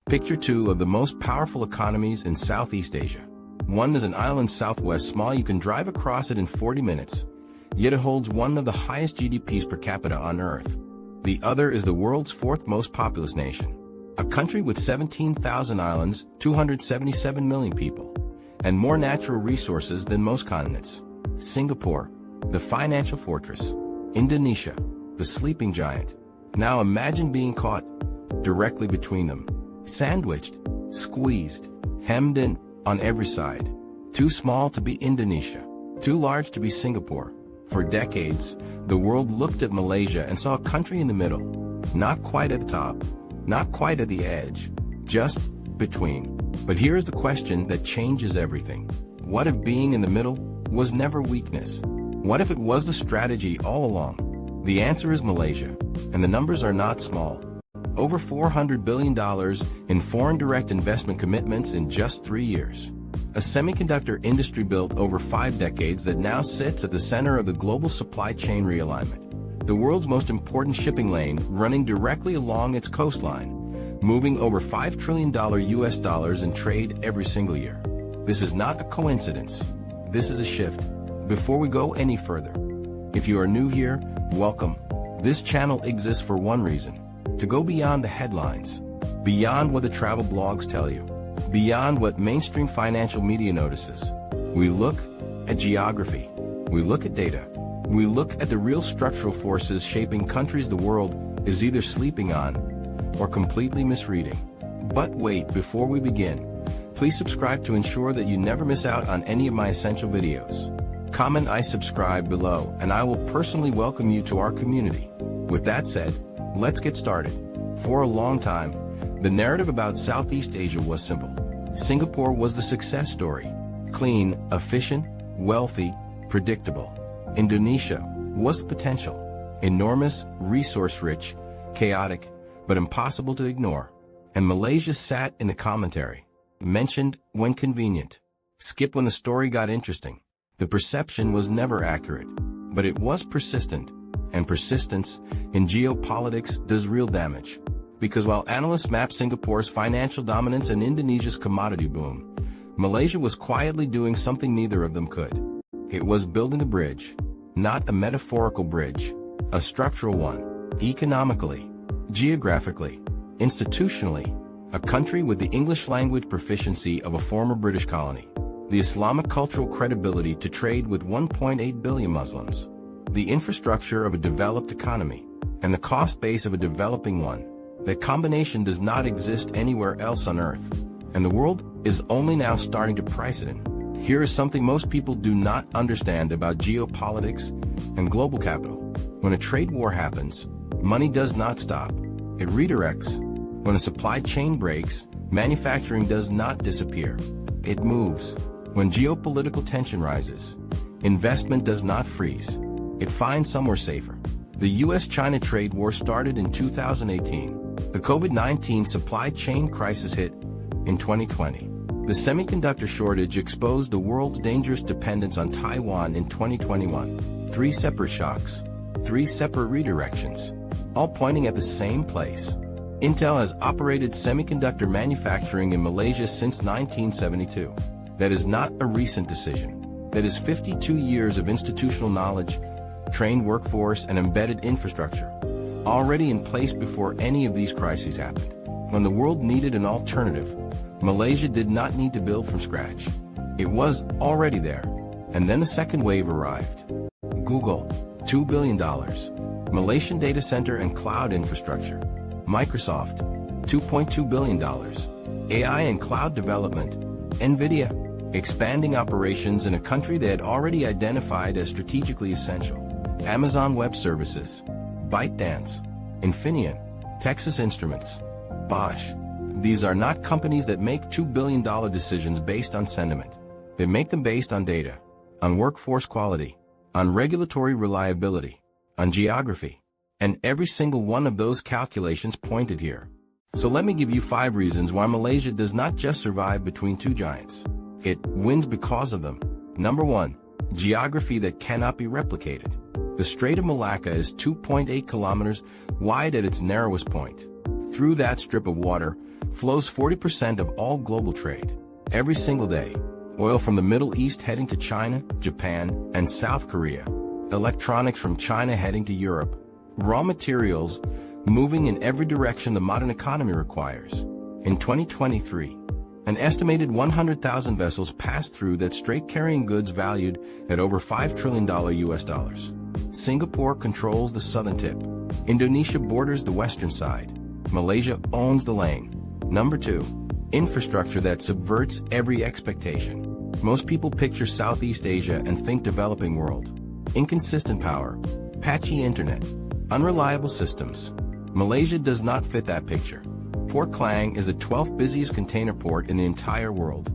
Picture two of the most powerful economies in Southeast Asia. One is an island southwest small, you can drive across it in 40 minutes, yet it holds one of the highest GDPs per capita on Earth. The other is the world's fourth most populous nation, a country with 17,000 islands, 277 million people, and more natural resources than most continents. Singapore, the financial fortress. Indonesia, the sleeping giant. Now imagine being caught directly between them, sandwiched, squeezed, hemmed in on every side. Too small to be Indonesia, too large to be Singapore. For decades, the world looked at Malaysia and saw a country in the middle, not quite at the top, not quite at the edge, just between. But here is the question that changes everything. What if being in the middle was never weakness? What if it was the strategy all along? The answer is Malaysia, and the numbers are not small. Over $400 billion in foreign direct investment commitments in just 3 years. A semiconductor industry built over 5 decades that now sits at the center of the global supply chain realignment. The world's most important shipping lane running directly along its coastline, moving over $5 trillion US dollars in trade every single year. This is not a coincidence. This is a shift. Before we go any further, if you are new here, welcome. This channel exists for one reason: to go beyond the headlines, beyond what the travel blogs tell you, beyond what mainstream financial media notices. We look at geography. We look at data. We look at the real structural forces shaping countries the world is either sleeping on or completely misreading. But wait, before we begin, please subscribe to ensure that you never miss out on any of my essential videos. Comment "I subscribe" below, and I will personally welcome you to our community. With that said, let's get started. For a long time, the narrative about Southeast Asia was simple. Singapore was the success story. Clean, efficient, wealthy, predictable. Indonesia was the potential. Enormous, resource-rich, chaotic, but impossible to ignore. And Malaysia sat in the commentary. Mentioned when convenient. Skipped when the story got interesting. The perception was never accurate, but it was persistent. And persistence in geopolitics does real damage. Because while analysts map Singapore's financial dominance and Indonesia's commodity boom, Malaysia was quietly doing something neither of them could. It was building a bridge, not a metaphorical bridge, a structural one, economically, geographically, institutionally, a country with the English language proficiency of a former British colony, the Islamic cultural credibility to trade with 1.8 billion Muslims, the infrastructure of a developed economy, and the cost base of a developing one. That combination does not exist anywhere else on Earth, and the world is only now starting to price it in. Here is something most people do not understand about geopolitics and global capital. When a trade war happens, money does not stop. It redirects. When a supply chain breaks, manufacturing does not disappear. It moves. When geopolitical tension rises, investment does not freeze. It finds somewhere safer. The US-China trade war started in 2018. The COVID-19 supply chain crisis hit in 2020. The semiconductor shortage exposed the world's dangerous dependence on Taiwan in 2021. 3 separate shocks, 3 separate redirections, all pointing at the same place. Intel has operated semiconductor manufacturing in Malaysia since 1972. That is not a recent decision. That is 52 years of institutional knowledge, trained workforce, and embedded infrastructure, already in place before any of these crises happened. When the world needed an alternative, Malaysia did not need to build from scratch. It was already there. And then the second wave arrived. Google, $2 billion. Malaysian data center and cloud infrastructure. Microsoft, $2.2 billion. AI and cloud development. Nvidia, expanding operations in a country they had already identified as strategically essential. Amazon Web Services, ByteDance, Infineon, Texas Instruments, Bosch. These are not companies that make $2 billion decisions based on sentiment. They make them based on data, on workforce quality, on regulatory reliability, on geography. And every single one of those calculations pointed here. So let me give you 5 reasons why Malaysia does not just survive between 2 giants. It wins because of them. Number 1, geography that cannot be replicated. The Strait of Malacca is 2.8 kilometers wide at its narrowest point. Through that strip of water flows 40% of all global trade. Every single day, oil from the Middle East heading to China, Japan, and South Korea. Electronics from China heading to Europe. Raw materials moving in every direction the modern economy requires. In 2023, an estimated 100,000 vessels passed through that strait carrying goods valued at over $5 trillion US dollars. Singapore controls the southern tip. Indonesia borders the western side. Malaysia owns the lane. Number 2. Infrastructure that subverts every expectation. Most people picture Southeast Asia and think developing world. Inconsistent power, patchy internet, unreliable systems. Malaysia does not fit that picture. Port Klang is the 12th busiest container port in the entire world,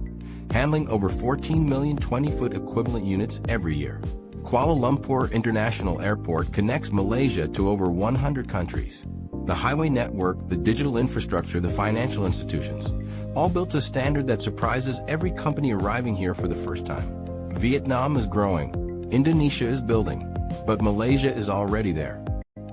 handling over 14 million 20-foot equivalent units every year. Kuala Lumpur International Airport connects Malaysia to over 100 countries. The highway network, the digital infrastructure, the financial institutions, all built to a standard that surprises every company arriving here for the first time. Vietnam is growing. Indonesia is building. But Malaysia is already there.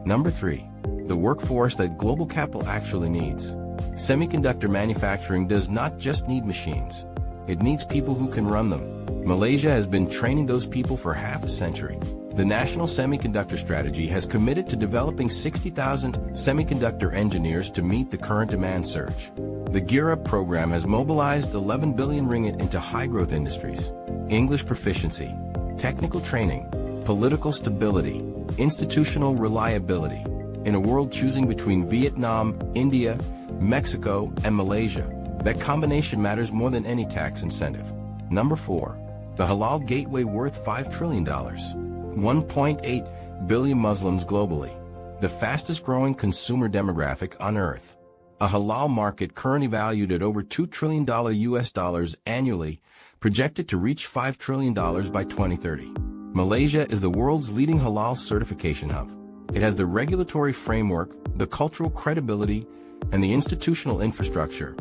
Number 3. The workforce that global capital actually needs. Semiconductor manufacturing does not just need machines. It needs people who can run them. Malaysia has been training those people for half a century. The National Semiconductor Strategy has committed to developing 60,000 semiconductor engineers to meet the current demand surge. The Gear Up program has mobilized 11 billion ringgit into high-growth industries. English proficiency, technical training, political stability, institutional reliability. In a world choosing between Vietnam, India, Mexico, and Malaysia, that combination matters more than any tax incentive. Number 4. The Halal Gateway worth $5 trillion. 1.8 billion Muslims globally. The fastest growing consumer demographic on earth. A halal market currently valued at over $2 trillion US dollars annually, projected to reach $5 trillion by 2030. Malaysia is the world's leading halal certification hub. It has the regulatory framework, the cultural credibility, and the institutional infrastructure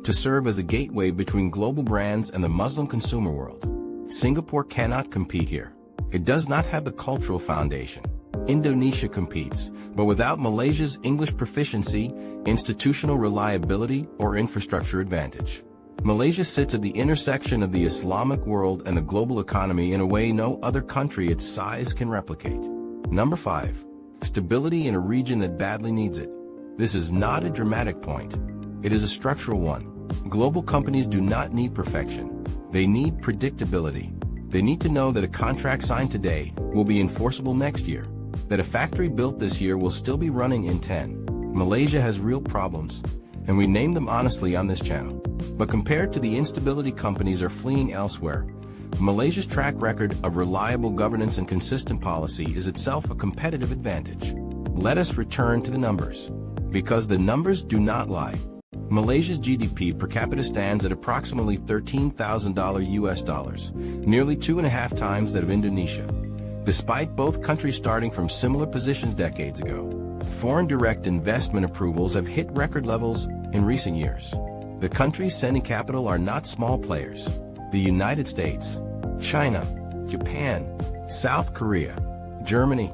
to serve as the gateway between global brands and the Muslim consumer world. Singapore cannot compete here. It does not have the cultural foundation. Indonesia competes, but without Malaysia's English proficiency, institutional reliability, or infrastructure advantage. Malaysia sits at the intersection of the Islamic world and the global economy in a way no other country its size can replicate. Number 5. Stability in a region that badly needs it. This is not a dramatic point. It is a structural one. Global companies do not need perfection. They need predictability. They need to know that a contract signed today will be enforceable next year, that a factory built this year will still be running in 10. Malaysia has real problems, and we name them honestly on this channel. But compared to the instability companies are fleeing elsewhere, Malaysia's track record of reliable governance and consistent policy is itself a competitive advantage. Let us return to the numbers, because the numbers do not lie. Malaysia's GDP per capita stands at approximately $13,000 US dollars, nearly 2.5 times that of Indonesia. Despite both countries starting from similar positions decades ago, foreign direct investment approvals have hit record levels in recent years. The countries sending capital are not small players. The United States, China, Japan, South Korea, Germany.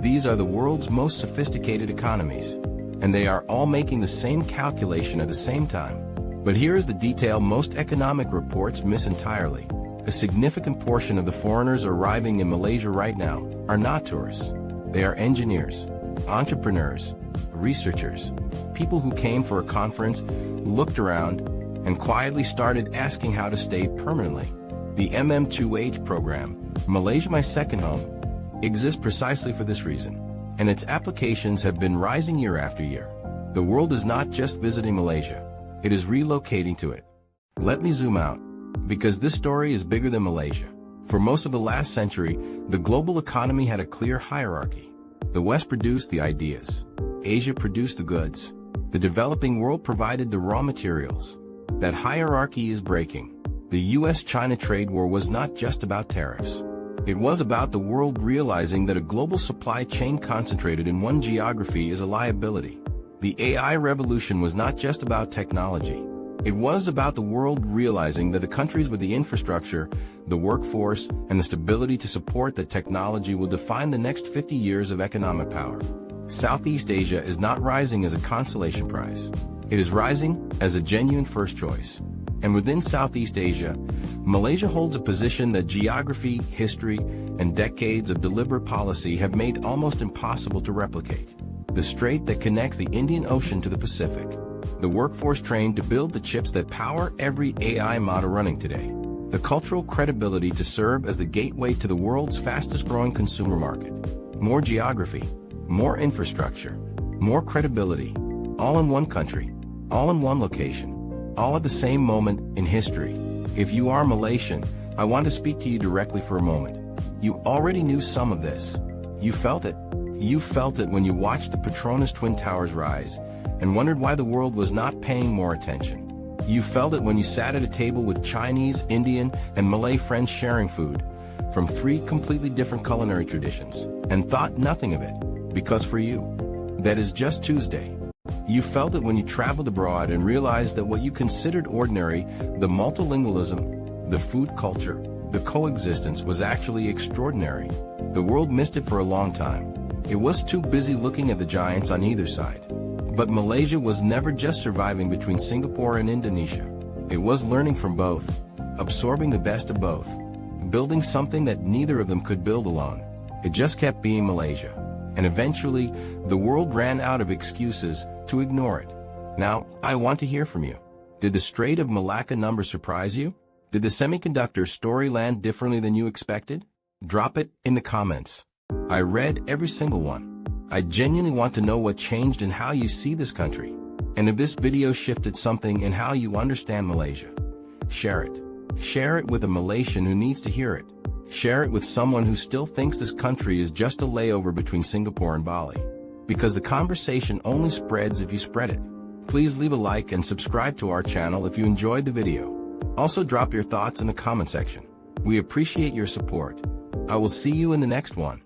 These are the world's most sophisticated economies, and they are all making the same calculation at the same time. But here is the detail most economic reports miss entirely. A significant portion of the foreigners arriving in Malaysia right now are not tourists. They are engineers, entrepreneurs, researchers, people who came for a conference, looked around, and quietly started asking how to stay permanently. The MM2H program, Malaysia My Second Home, exists precisely for this reason, and its applications have been rising year after year. The world is not just visiting Malaysia, it is relocating to it. Let me zoom out, because this story is bigger than Malaysia. For most of the last century, the global economy had a clear hierarchy. The West produced the ideas. Asia produced the goods. The developing world provided the raw materials. That hierarchy is breaking. The US-China trade war was not just about tariffs. It was about the world realizing that a global supply chain concentrated in one geography is a liability. The AI revolution was not just about technology. It was about the world realizing that the countries with the infrastructure, the workforce, and the stability to support that technology will define the next 50 years of economic power. Southeast Asia is not rising as a consolation prize. It is rising as a genuine first choice. And within Southeast Asia, Malaysia holds a position that geography, history, and decades of deliberate policy have made almost impossible to replicate. The strait that connects the Indian Ocean to the Pacific. The workforce trained to build the chips that power every AI model running today. The cultural credibility to serve as the gateway to the world's fastest-growing consumer market. More geography, more infrastructure, more credibility, all in one country, all in one location, all at the same moment in history. If you are Malaysian, I want to speak to you directly for a moment. You already knew some of this. You felt it. You felt it when you watched the Petronas Twin Towers rise and wondered why the world was not paying more attention. You felt it when you sat at a table with Chinese, Indian, and Malay friends sharing food from 3 completely different culinary traditions and thought nothing of it, because for you, that is just Tuesday. You felt it when you traveled abroad and realized that what you considered ordinary, the multilingualism, the food culture, the coexistence, was actually extraordinary. The world missed it for a long time. It was too busy looking at the giants on either side. But Malaysia was never just surviving between Singapore and Indonesia. It was learning from both, absorbing the best of both, building something that neither of them could build alone. It just kept being Malaysia. And eventually, the world ran out of excuses to ignore it. Now, I want to hear from you. Did the Strait of Malacca number surprise you? Did the semiconductor story land differently than you expected? Drop it in the comments. I read every single one. I genuinely want to know what changed and how you see this country. And if this video shifted something in how you understand Malaysia, share it. Share it with a Malaysian who needs to hear it. Share it with someone who still thinks this country is just a layover between Singapore and Bali. Because the conversation only spreads if you spread it. Please leave a like and subscribe to our channel if you enjoyed the video. Also drop your thoughts in the comment section. We appreciate your support. I will see you in the next one.